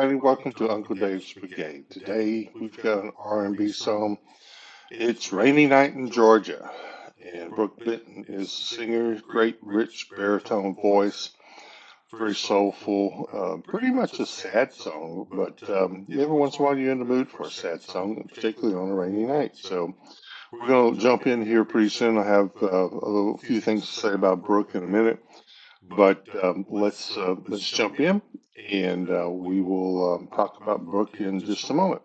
everybody. Welcome to Uncle Dave's Brigade. Today we've got an R&B song. It's Rainy Night in Georgia, and Brook Benton is the singer. Great, rich baritone voice, very soulful. Pretty much a sad song, but every once in a while you're in the mood for a sad song, particularly on a rainy night. So we're going to jump in here pretty soon. I have a few things to say about Brook in a minute. But let's jump in, and we will talk about Brooke in just a moment.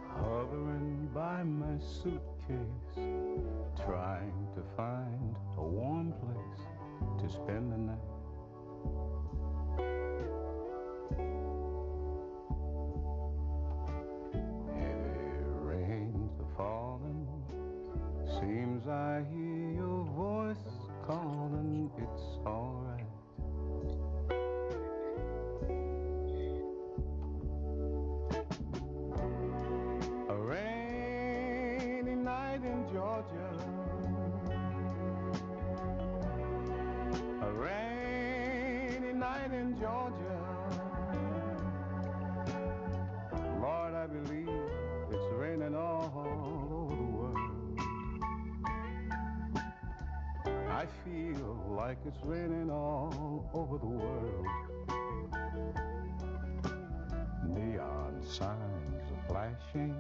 Hovering by my suitcase, trying to find a warm place to spend the night. Heavy rains are falling, seems I hear your voice calling, it's alright. A rainy night in Georgia, a rainy night in Georgia. Lord, I believe it's raining all over the world. I feel like it's raining all over the world. Neon signs are flashing,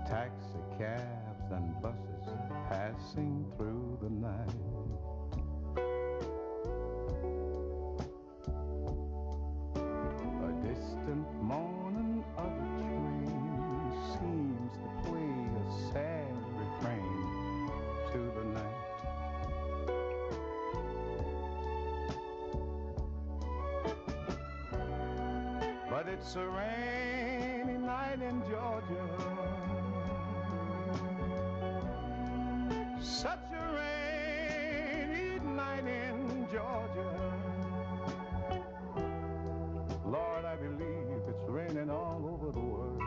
taxi cabs and buses passing through the night. A distant moaning of a train seems to play a sad refrain to the night. But it's a rainy night in Georgia, such a rainy night in Georgia. Lord, I believe it's raining all over the world.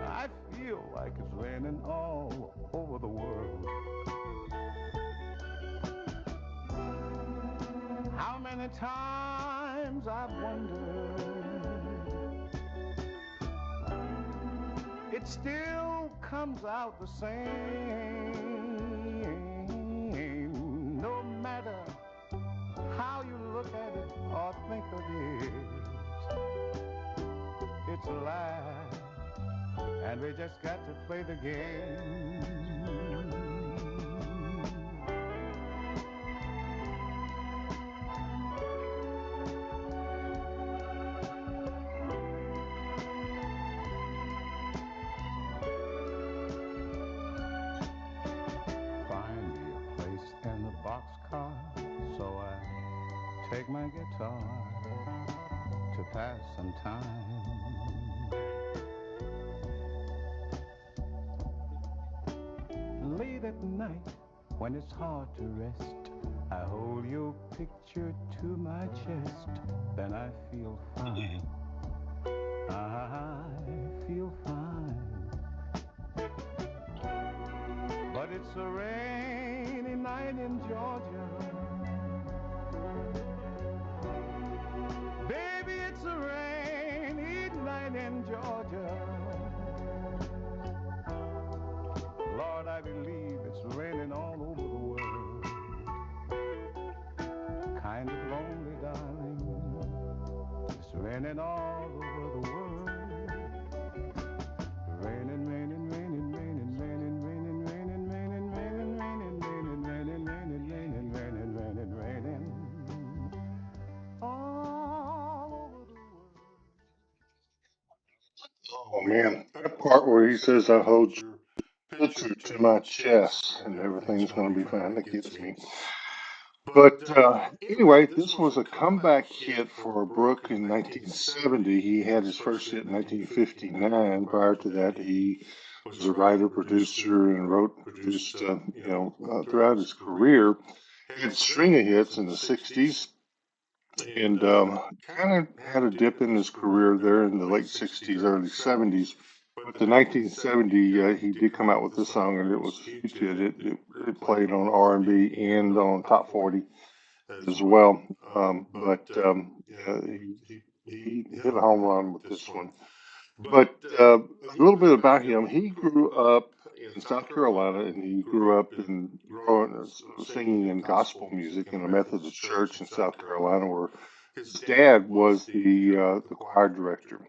I feel like it's raining all over the world. How many times I've wondered, it still comes out the same. No matter how you look at it or think of it, it's a lie, and we just got to play the game. Boxcar, so I take my guitar to pass some time. Late at night, when it's hard to rest, I hold your picture to my chest, then I feel fine. I feel fine. But it's a rainy night in Georgia. Baby, it's a rainy night in Georgia. Lord, I believe it's raining all over the world. Kind of lonely, darling. It's raining all over the world. Raining, raining, raining, raining, raining, raining, raining, raining, raining, raining, raining, raining, raining, raining, raining, raining, raining, all over the world. Oh man, that part where he says, "I hold your picture to my chest and everything's going to be fine," that gets me. But anyway, this was a comeback hit for Brooke in 1970. He had his first hit in 1959. Prior to that, he was a writer, producer, and wrote and produced, throughout his career. had a string of hits in the 60s and kind of had a dip in his career there in the late 60s, early 70s. But the 1970, he did come out with this song, and it was a huge hit. It played on R&B and on Top 40 as well. He hit a home run with this one. But a little bit about him. He grew up in South Carolina, and he grew up singing in gospel music in a Methodist church in South Carolina, where his dad was the choir director,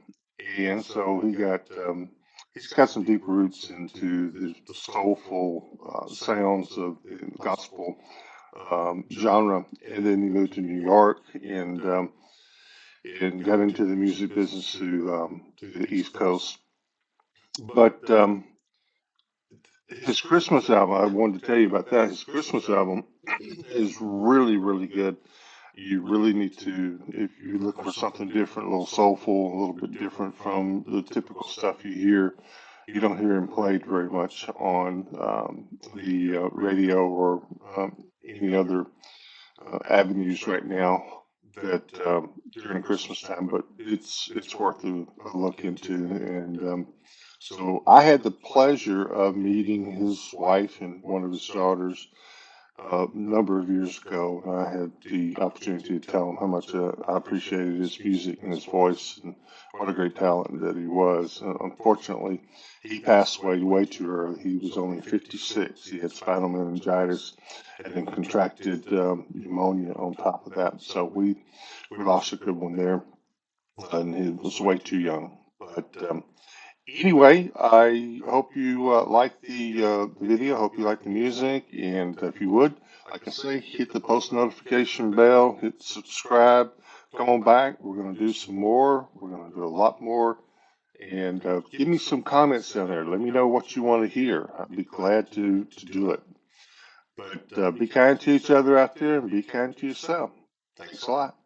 and so he's got some deep roots into the soulful sounds of the gospel genre. And then he moved to New York and got into the music business to the East Coast. But his Christmas album, I wanted to tell you about that. His Christmas album is really, really good. You really need to, if you look for something different, a little soulful, a little bit different from the typical stuff you hear. You don't hear him played very much on the radio or any other avenues right now that during Christmas time, but it's worth a look into. And so I had the pleasure of meeting his wife and one of his daughters a number of years ago. I had the opportunity to tell him how much I appreciated his music and his voice and what a great talent that he was. Unfortunately, he passed away way too early. He was only 56. He had spinal meningitis and then contracted pneumonia on top of that. So we lost a good one there, and he was way too young. But anyway, I hope you like the video. Hope you like the music. And if you would, like I say, hit the post notification bell, hit subscribe. Come on back. We're going to do some more. We're going to do a lot more. And give me some comments down there. Let me know what you want to hear. I'd be glad to do it. But be kind to each other out there and be kind to yourself. Thanks a lot.